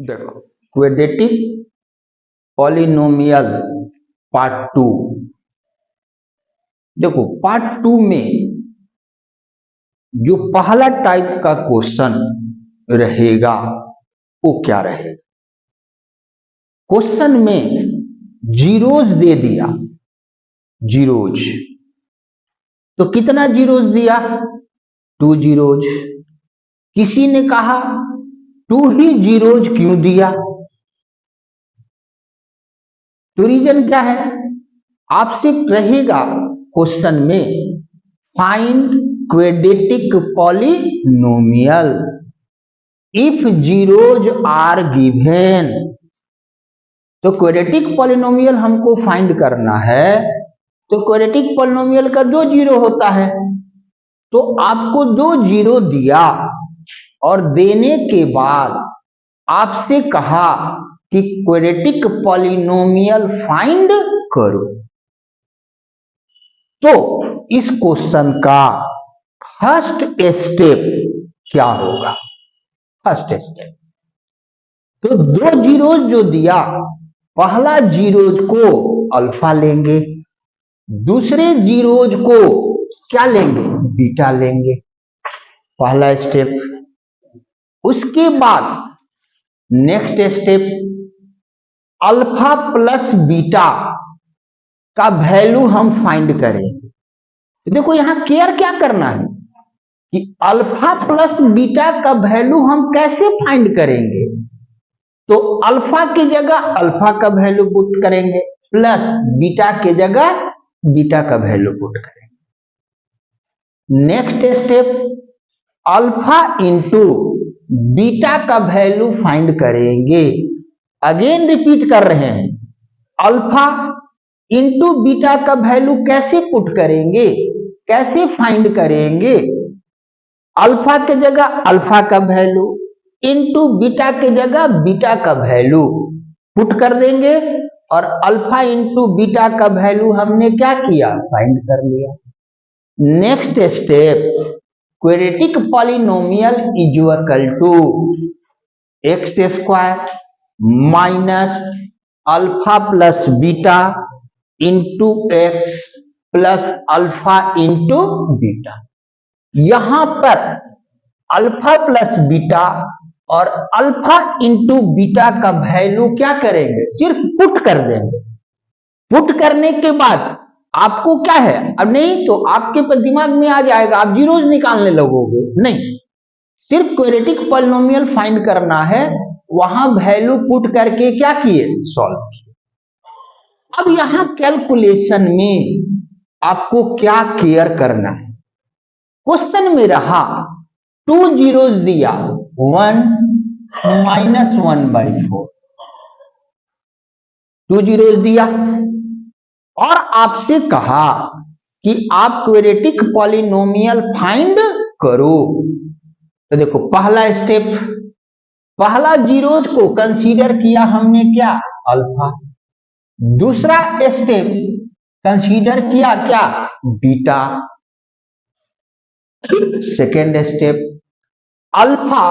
देखो quadratic polynomial part 2। देखो part 2 में जो पहला टाइप का क्वेश्चन रहेगा वो क्या रहेगा। क्वेश्चन में जीरोज दे दिया, जीरोज तो कितना जीरोज दिया, 2 जीरोज। किसी ने कहा 2 ही जीरोज क्यों दिया, तो रीजन क्या है, आपसे रहेगा क्वेश्चन में find quadratic polynomial if zeros are given. तो क्वाड्रेटिक पॉलिनोमियल हमको फाइंड करना है, तो क्वाड्रेटिक पॉलिनोमियल का 2 जीरो होता है, तो आपको 2 जीरो दिया और देने के बाद आपसे कहा कि क्वाड्रेटिक पॉलिनोमियल फाइंड करो। तो इस क्वेश्चन का फर्स्ट स्टेप क्या होगा, फर्स्ट स्टेप तो 2 जीरोज जो दिया, पहला जीरोज को अल्फा लेंगे, दूसरे जीरोज को क्या लेंगे, बीटा लेंगे, पहला स्टेप। उसके बाद next step alpha plus beta का वैल्यू हम फाइंड करेंगे। तो देखो यहां केयर क्या करना है कि अल्फा प्लस बीटा का वैल्यू हम कैसे फाइंड करेंगे। तो अल्फा की जगह अल्फा का वैल्यू पुट करेंगे, प्लस बीटा की जगह बीटा का वैल्यू पुट करेंगे। Next step alpha into beta का वैल्यू फाइंड करेंगे। अगेन रिपीट कर रहे हैं, अल्फा इंटू बीटा का वैल्यू कैसे पुट करेंगे, कैसे फाइंड करेंगे। अल्फा के जगह अल्फा का वैल्यू इंटू बीटा के जगह बीटा का वैल्यू पुट कर देंगे, और अल्फा इंटू बीटा का वैल्यू हमने क्या किया, फाइंड कर लिया। Next step quadratic polynomial is equal to X square minus alpha plus beta into X plus alpha into beta. यहां पर अल्फा प्लस बीटा और अल्फा इंटू बीटा का वैल्यू क्या करेंगे, सिर्फ पुट कर देंगे। पुट करने के बाद आपको क्या है, अब नहीं तो आपके दिमाग में आ जाएगा, आप जीरोज निकालने लगोगे, नहीं, सिर्फ क्वाड्रेटिक पॉलिनोमियल फाइंड करना है, वहां वैल्यू पुट करके क्या किए, सॉल्व किए। अब यहां कैलकुलेशन में आपको क्या केयर करना है, क्वेश्चन में रहा 2 जीरोज दिया, 1 माइनस 1/4, 2 जीरोज दिया और आपसे कहा कि आप क्वाड्रेटिक पॉलिनोमियल फाइंड करो। तो देखो पहला स्टेप, पहला जीरोज को कंसीडर किया हमने क्या, अल्फा। दूसरा स्टेप कंसीडर किया क्या, beta. Second step alpha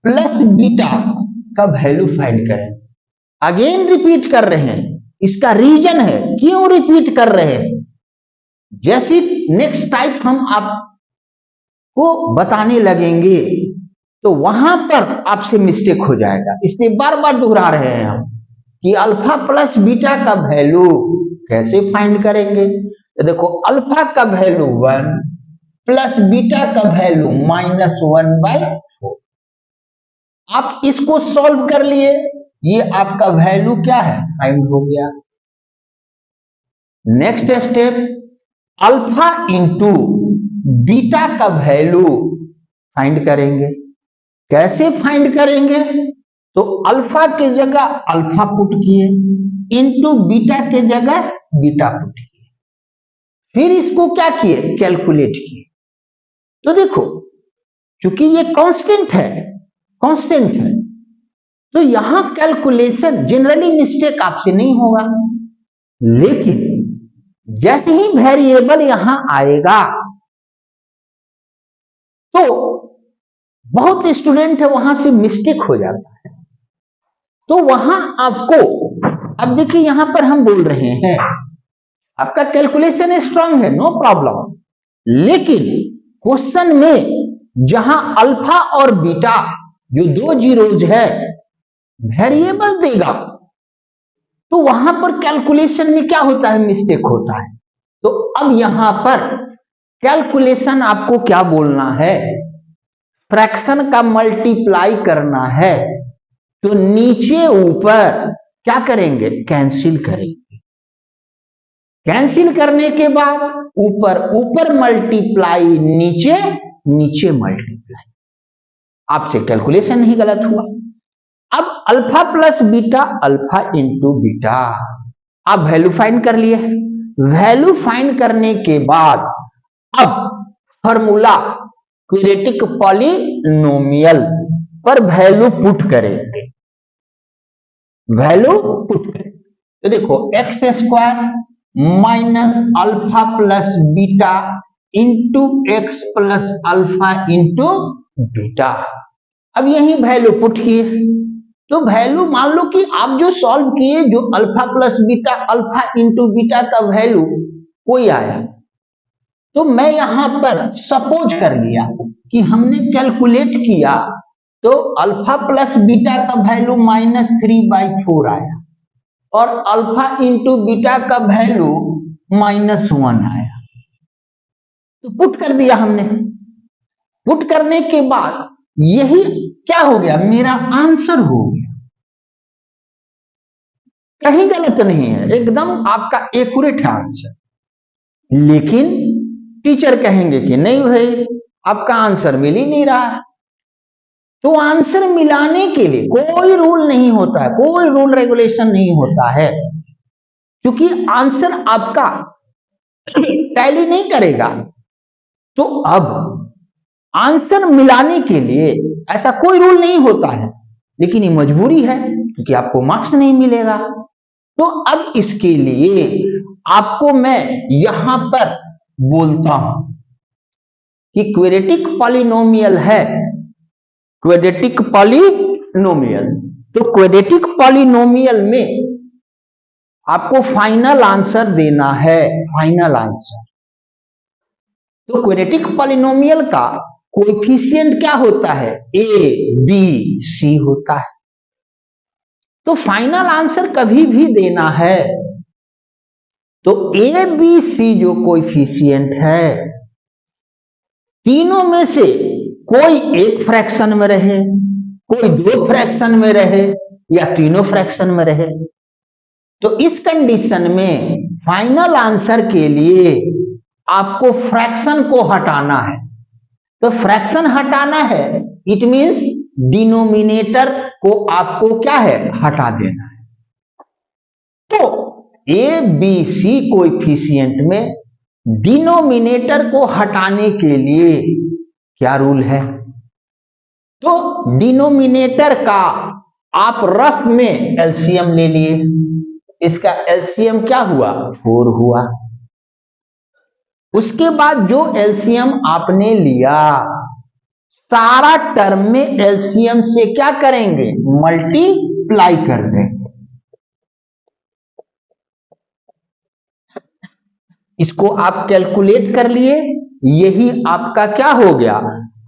plus beta का वैल्यू फाइंड करें। अगेन रिपीट कर रहे हैं, इसका रीजन है क्यों रिपीट कर रहे हैं। जैसे नेक्स्ट टाइप हम आपको बताने लगेंगे तो वहां पर आपसे मिस्टेक हो जाएगा, इसलिए बार बार दोहरा रहे हैं हम कि अल्फा प्लस बीटा का वैल्यू कैसे फाइंड करेंगे। तो देखो अल्फा का वैल्यू 1 प्लस बीटा का वैल्यू -1/4। आप इसको सॉल्व कर लिए, ये आपका वैल्यू क्या है, फाइंड हो गया। Next step alpha into beta का वैल्यू फाइंड करेंगे। कैसे फाइंड करेंगे, तो अल्फा की जगह अल्फा पुट किए, इंटू बीटा के जगह बीटा पुट किए, फिर इसको क्या किए, कैलकुलेट किए। तो देखो चूंकि ये कांस्टेंट है, कांस्टेंट है, तो यहां कैलकुलेशन जनरली मिस्टेक आपसे नहीं होगा, लेकिन जैसे ही वेरिएबल यहां आएगा तो बहुत स्टूडेंट है वहां से मिस्टेक हो जाता है। तो वहां आपको, अब देखिए यहां पर हम बोल रहे हैं आपका कैलकुलेशन स्ट्रांग है, नो प्रॉब्लम, लेकिन क्वेश्चन में जहां अल्फा और बीटा जो दो जीरोज है वेरिएबल देगा, तो वहां पर कैलकुलेशन में क्या होता है, मिस्टेक होता है। तो अब यहां पर कैलकुलेशन आपको क्या बोलना है, फ्रैक्शन का मल्टीप्लाई करना है, तो नीचे ऊपर क्या करेंगे, कैंसिल करेंगे। कैंसिल करने के बाद ऊपर ऊपर मल्टीप्लाई, नीचे नीचे मल्टीप्लाई, आपसे कैलकुलेशन नहीं गलत हुआ। अब alpha plus beta, alpha into beta, आप वैल्यू फाइंड कर लिए। वैल्यू फाइंड करने के बाद अब फॉर्मूला क्वाड्रेटिक पॉलिनोमियल पर वैल्यू पुट करेंगे, वैल्यू पुट करेंगे। तो देखो x square minus alpha plus beta into X plus alpha into beta. अब यही वैल्यू पुट किए, तो वैल्यू मान लो कि आप जो सॉल्व किए, जो alpha plus beta alpha into beta का वैल्यू कोई आया, तो मैं यहां पर सपोज कर लिया कि हमने कैलकुलेट किया तो अल्फा प्लस बीटा का वैल्यू -3/4 आया और अल्फा इंटू बीटा का वैल्यू -1 आया। तो पुट कर दिया हमने। पुट करने के बाद यही क्या हो गया, मेरा आंसर हो गया। कहीं गलत नहीं है, एकदम आपका एक्यूरेट है आंसर। लेकिन टीचर कहेंगे कि नहीं भाई आपका आंसर मिल ही नहीं रहा है। तो आंसर मिलाने के लिए कोई रूल नहीं होता है, कोई रूल रेगुलेशन नहीं होता है, क्योंकि आंसर आपका टैली नहीं करेगा। तो अब आंसर मिलाने के लिए ऐसा कोई रूल नहीं होता है, लेकिन ये मजबूरी है क्योंकि आपको मार्क्स नहीं मिलेगा। तो अब इसके लिए आपको मैं यहां पर बोलता हूं कि क्वाड्रेटिक पॉलिनोमियल है, क्वाड्रेटिक पॉलिनोमियल। तो क्वाड्रेटिक पॉलिनोमियल में आपको फाइनल आंसर देना है, फाइनल आंसर। तो क्वाड्रेटिक पॉलिनोमियल का कोएफिशिएंट क्या होता है, ए बी सी होता है। तो फाइनल आंसर कभी भी देना है तो ए बी सी जो कोएफिशिएंट है, तीनों में से कोई एक फ्रैक्शन में रहे, कोई दो फ्रैक्शन में रहे या तीनों फ्रैक्शन में रहे। तो इस कंडीशन में फाइनल आंसर के लिए आपको फ्रैक्शन को हटाना है। तो फ्रैक्शन हटाना है, इट मींस डिनोमिनेटर को आपको क्या है, हटा देना है। तो ए बी सी कोएफिशिएंट में डिनोमिनेटर को हटाने के लिए क्या रूल है, तो डिनोमिनेटर का आप रफ में एलसीएम ले लिए, इसका एलसीएम क्या हुआ, 4 हुआ। उसके बाद जो एलसीएम आपने लिया, सारा टर्म में एलसीएम से क्या करेंगे, मल्टीप्लाई कर देंगे। इसको आप कैलकुलेट कर लिए, यही आपका क्या हो गया,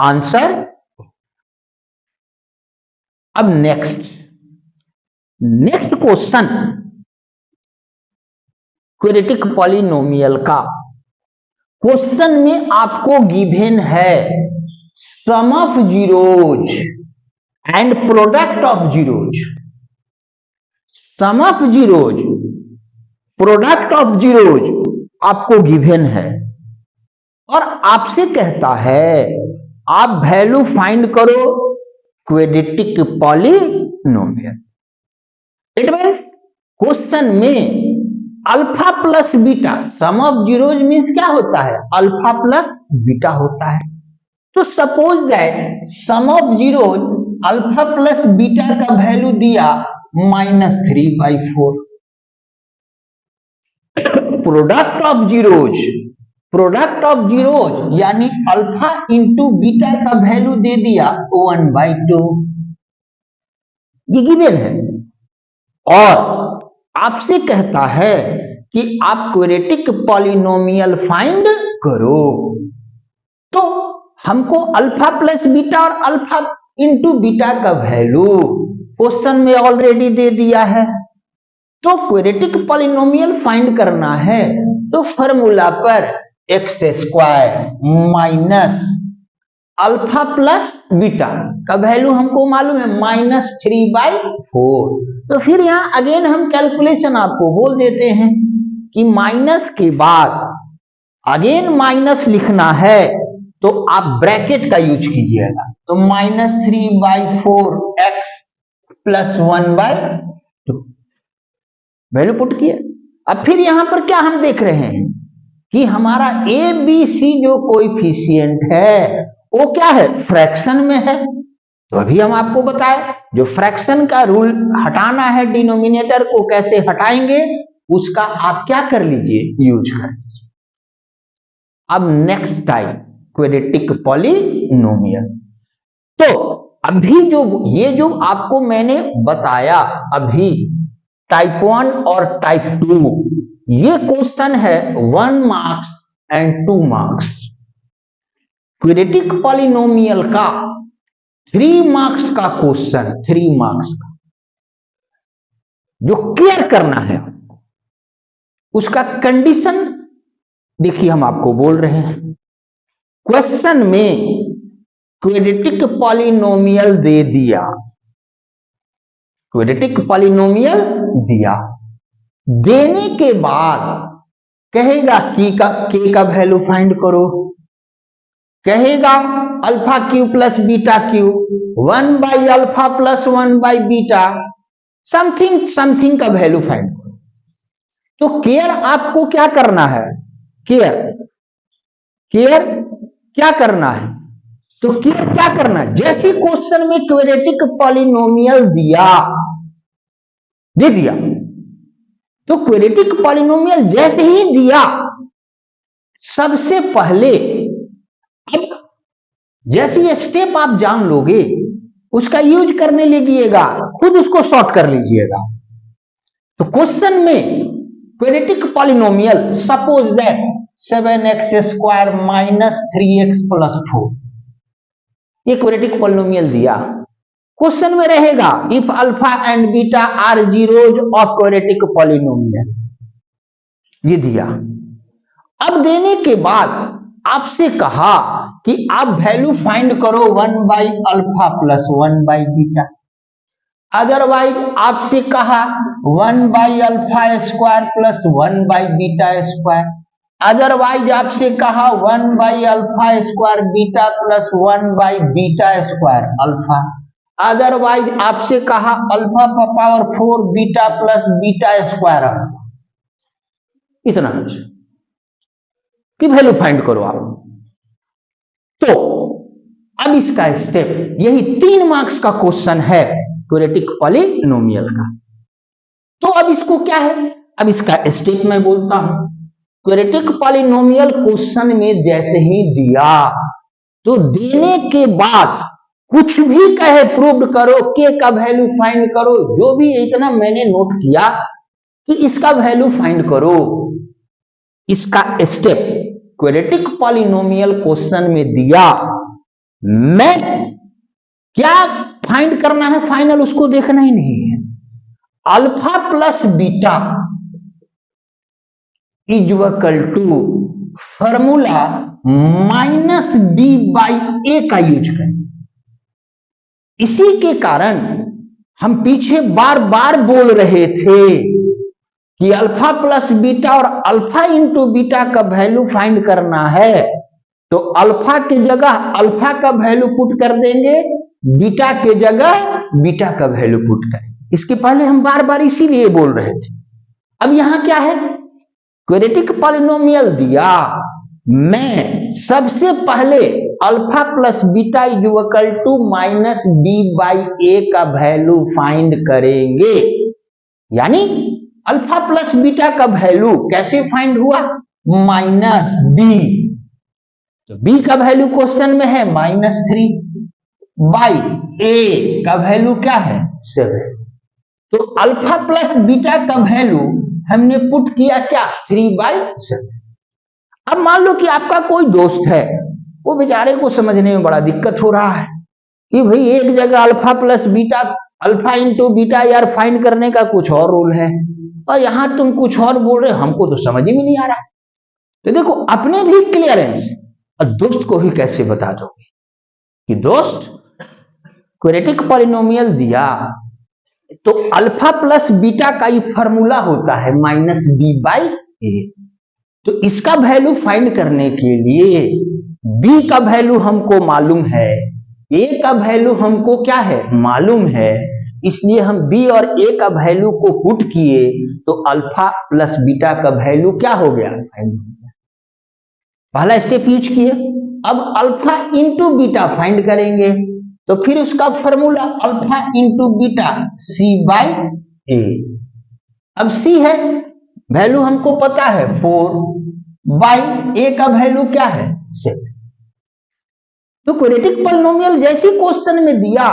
आंसर। अब नेक्स्ट क्वेश्चन क्वाड्रेटिक पॉलिनोमियल का। क्वेश्चन में आपको गिवन है sum of zeros and product of zeros. Sum of zeros, product of zeros आपको गिवन है और आपसे कहता है आप वैल्यू फाइंड करो quadratic polynomial. It means question में alpha plus beta, sum of zeros means क्या होता है, अल्फा प्लस बीटा होता है। तो suppose that sum of zeros alpha plus beta का वैल्यू दिया -3/4। Product of zeros, product of zeros यानी अल्फा इंटू बीटा का वैल्यू दे दिया 1/2। ये गिवन है। और आपसे कहता है कि आप क्वेड्रेटिक पॉलिनोमियल फाइंड करो। तो हमको अल्फा प्लस बीटा और अल्फा इंटू बीटा का वैल्यू क्वेश्चन में ऑलरेडी दे दिया है। तो क्वेड्रेटिक पॉलिनोमियल फाइंड करना है तो फॉर्मूला पर x square minus alpha plus beta का वैल्यू हमको मालूम है -3/4। तो फिर यहां अगेन हम कैलकुलेशन आपको बोल देते हैं कि माइनस के बाद अगेन माइनस लिखना है तो आप ब्रैकेट का यूज कीजिएगा। तो -3/4 x प्लस 1/2 वैल्यू पुट किया। अब फिर यहां पर क्या हम देख रहे हैं कि हमारा ए बी सी जो कोएफिशिएंट है वो क्या है, फ्रैक्शन में है। तो अभी हम आपको बताए जो फ्रैक्शन का रूल हटाना है, डिनोमिनेटर को कैसे हटाएंगे उसका आप क्या कर लीजिए, यूज कर लीजिए। अब नेक्स्ट टाइप क्वेड्रेटिक पॉलिनोमियल। तो अभी जो आपको मैंने बताया अभी टाइप 1 और टाइप 2, ये क्वेश्चन है 1 marks and 2 marks. Quadratic polynomial का 3 मार्क्स का क्वेश्चन, 3 मार्क्स का जो क्लियर करना है उसका कंडीशन देखिए हम आपको बोल रहे हैं। क्वेश्चन में क्वेड्रेटिक पॉलिनोमियल दे दिया, क्वेड्रेटिक पॉलिनोमियल दिया, देने के बाद कहेगा के का वैल्यू फाइंड करो, कहेगा alpha cube plus beta cube 1/अल्फा प्लस 1/बीटा समथिंग का वैल्यू फाइंड करो। तो केयर आपको क्या करना है, केयर क्या करना है, तो केयर क्या करना है, जैसे क्वेश्चन में क्वेड्रेटिक पॉलिनोमियल दे दिया तो क्वेड्रेटिक पॉलिनोमियल जैसे ही दिया सबसे पहले अब जैसी स्टेप आप जान लोगे उसका यूज करने लगिएगा, खुद उसको सॉर्ट कर लीजिएगा। तो क्वेश्चन में quadratic polynomial suppose that 7x² minus 3x plus 4, ये क्वेड्रेटिक पॉलिनोमियल दिया। क्वेश्चन में रहेगा if alpha and beta are zeros of quadratic polynomial, ये दिया। अब देने के बाद आपसे कहा कि आप वैल्यू फाइंड करो 1/अल्फा प्लस 1/बीटा, अदरवाइज आपसे कहा 1/अल्फा स्क्वायर प्लस 1/बीटा स्क्वायर, अदरवाइज आपसे कहा 1/अल्फा स्क्वायर बीटा प्लस 1/बीटा स्क्वायर अल्फा, अदरवाइज आपसे कहा alpha power 4 beta plus beta square alpha. इतना कुछ की वैल्यू फाइंड करो आप। तो अब इसका स्टेप, यही 3 मार्क्स का क्वेश्चन है क्वेड्रेटिक पॉलिनोमियल का। तो अब इसको क्या है, अब इसका स्टेप मैं बोलता हूं। क्वेड्रेटिक पॉलिनोमियल क्वेश्चन में जैसे ही दिया तो देने के बाद कुछ भी कहे प्रूव करो, के का वैल्यू फाइंड करो, जो भी इतना मैंने नोट किया कि इसका वैल्यू फाइंड करो। इसका स्टेप क्वेड्रेटिक पॉलिनोमियल क्वेश्चन में दिया, मैं क्या फाइंड करना है फाइनल उसको देखना ही नहीं है। Alpha plus beta is equal to formula -b/a का यूज करें। इसी के कारण हम पीछे बार बार बोल रहे थे कि अल्फा प्लस बीटा और अल्फा इंटू बीटा का वैल्यू फाइंड करना है तो अल्फा की जगह अल्फा का वैल्यू पुट कर देंगे, बीटा के जगह बीटा का वैल्यू पुट करेंगे। इसके पहले हम बार बार इसीलिए बोल रहे थे। अब यहां क्या है, क्वेड्रेटिक पॉलिनोमियल दिया, मैं सबसे पहले alpha plus beta is equal to -b/a का वैल्यू फाइंड करेंगे। यानी अल्फा प्लस बीटा का वैल्यू कैसे फाइंड हुआ, -b, तो b का वैल्यू क्वेश्चन में है -3/a का वैल्यू क्या है 7। तो अल्फा प्लस बीटा का वैल्यू हमने पुट किया क्या 3/7। अब मान लो कि आपका कोई दोस्त है, वो बेचारे को समझने में बड़ा दिक्कत हो रहा है कि भाई एक जगह alpha plus beta, alpha into beta यार फाइंड करने का कुछ और रूल है और यहां तुम कुछ और बोल रहे हो, हमको तो समझ ही नहीं आ रहा। तो देखो अपने भी क्लियरेंस और दोस्त को भी कैसे बता दोगे कि दोस्त क्वाड्रेटिक पॉलिनोमियल दिया तो अल्फा प्लस बीटा का ही फॉर्मूला होता है -b/a। तो इसका वैल्यू फाइंड करने के लिए b का वैल्यू हमको मालूम है, a का वैल्यू हमको क्या है मालूम है, इसलिए हम b और a का वैल्यू को पुट किए तो अल्फा प्लस बीटा का वैल्यू क्या हो गया फाइंड हो गया। पहला स्टेप यूज किए। अब अल्फा इंटू बीटा फाइंड करेंगे तो फिर उसका formula alpha into beta c/a। अब c है वैल्यू हमको पता है 4/a का वैल्यू क्या है 7। तो क्वाड्रेटिक पॉलिनोमियल जैसे क्वेश्चन में दिया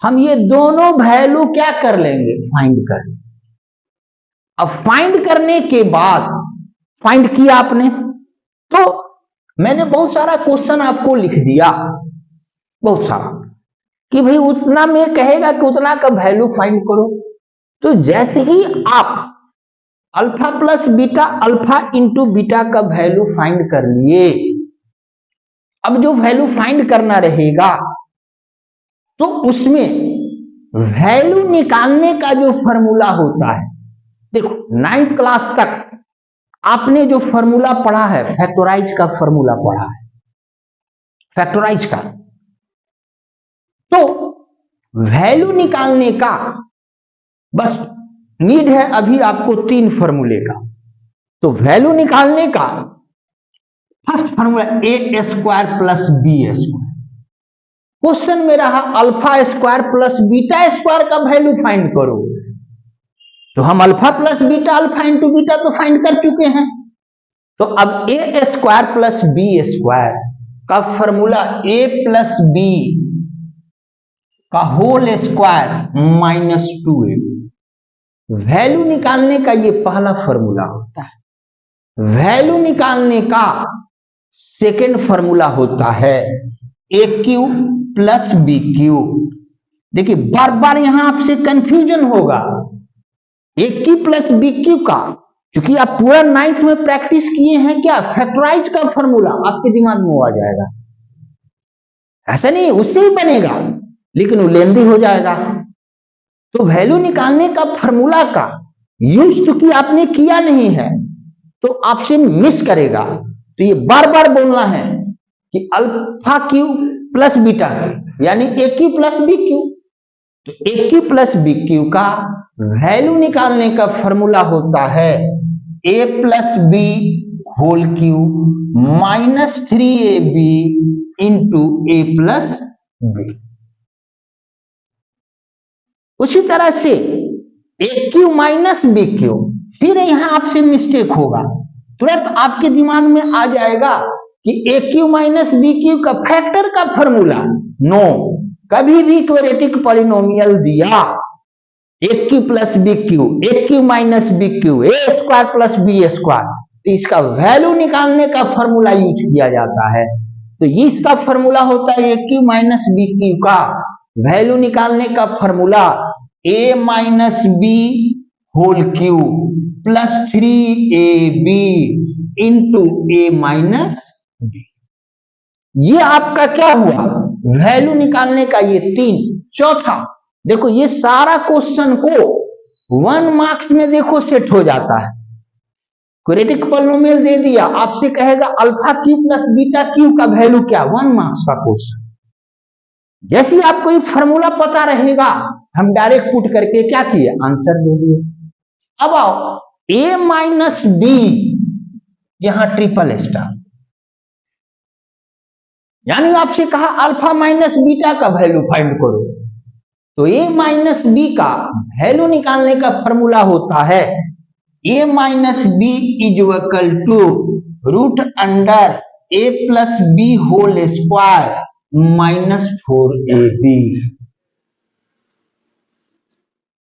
हम ये दोनों वैल्यू क्या कर लेंगे फाइंड कर लेंगे। अब फाइंड करने के बाद फाइंड किया आपने तो मैंने बहुत सारा क्वेश्चन आपको लिख दिया, बहुत सारा कि भाई उतना में कहेगा कि उतना का वैल्यू फाइंड करो। तो जैसे ही आप alpha plus beta alpha into beta का वैल्यू फाइंड कर लिए, अब जो वैल्यू फाइंड करना रहेगा तो उसमें वैल्यू निकालने का जो फॉर्मूला होता है, देखो 9th क्लास तक आपने जो फॉर्मूला पढ़ा है फैक्टराइज का फॉर्मूला पढ़ा है, फैक्टराइज का। तो वैल्यू निकालने का बस नीड है अभी आपको 3 फॉर्मूले का। तो वैल्यू निकालने का first formula a square plus b square. Question में रहा alpha square plus beta square का वैल्यू फाइंड करो, तो हम alpha plus beta alpha into beta तो फाइंड कर चुके हैं। तो अब a square plus b square का फॉर्मूला a प्लस b का होल स्क्वायर -2ab। वैल्यू निकालने का ये पहला फॉर्मूला होता है। वैल्यू निकालने का सेकेंड फॉर्मूला होता है AQ प्लस BQ। देखिए बार बार यहां आपसे कंफ्यूजन होगा AQ प्लस BQ का, क्योंकि आप पूरा 9th में प्रैक्टिस किए हैं क्या फैक्टराइज का फॉर्मूला आपके दिमाग में आ जाएगा। ऐसा नहीं उससे ही बनेगा लेकिन वो लेंदी हो जाएगा। तो वैल्यू निकालने का फॉर्मूला का यूज चूंकि आपने किया नहीं है तो आपसे मिस करेगा। तो ये बार बार बोलना है कि alpha cube plus beta cube यानी A cube plus B cube. तो A cube plus B cube का वैल्यू निकालने का फॉर्मूला होता है A plus B whole cube -3ab into A plus B. उसी तरह से A cube minus B cube, फिर यहां आपसे मिस्टेक होगा, तुरंत आपके दिमाग में आ जाएगा कि ए क्यू माइनस बी क्यू का फैक्टर का फॉर्मूला। नो, कभी भी क्वाड्रेटिक पॉलिनोमियल दिया ए क्यू प्लस बी क्यू, ए क्यू माइनस बी क्यू, ए स्क्वायर प्लस बी स्क्वायर, तो इसका वैल्यू निकालने का फॉर्मूला यूज किया जाता है। तो ये इसका फॉर्मूला होता है A cube minus B cube का वैल्यू निकालने का formula a minus B whole cube plus 3ab into A minus B. ये आपका क्या हुआ वैल्यू निकालने का ये 3। चौथा देखो ये सारा क्वेश्चन को 1 मार्क्स में देखो सेट हो जाता है। क्वाड्रेटिक पॉलिनोमियल दे दिया, आपसे कहेगा alpha cube plus beta Q का वैल्यू क्या, 1 मार्क्स का क्वेश्चन। जैसे ही आपको ये फॉर्मूला पता रहेगा हम डायरेक्ट पुट करके क्या किए आंसर दे दिए। अब आओ a माइनस बी, यहां ट्रिपल स्टार, यानी आपसे कहा अल्फा माइनस बीटा का वैल्यू फाइंड करो। तो a माइनस बी का वैल्यू निकालने का फॉर्मूला होता है a minus B is equal to root under a plus B whole square -4ab।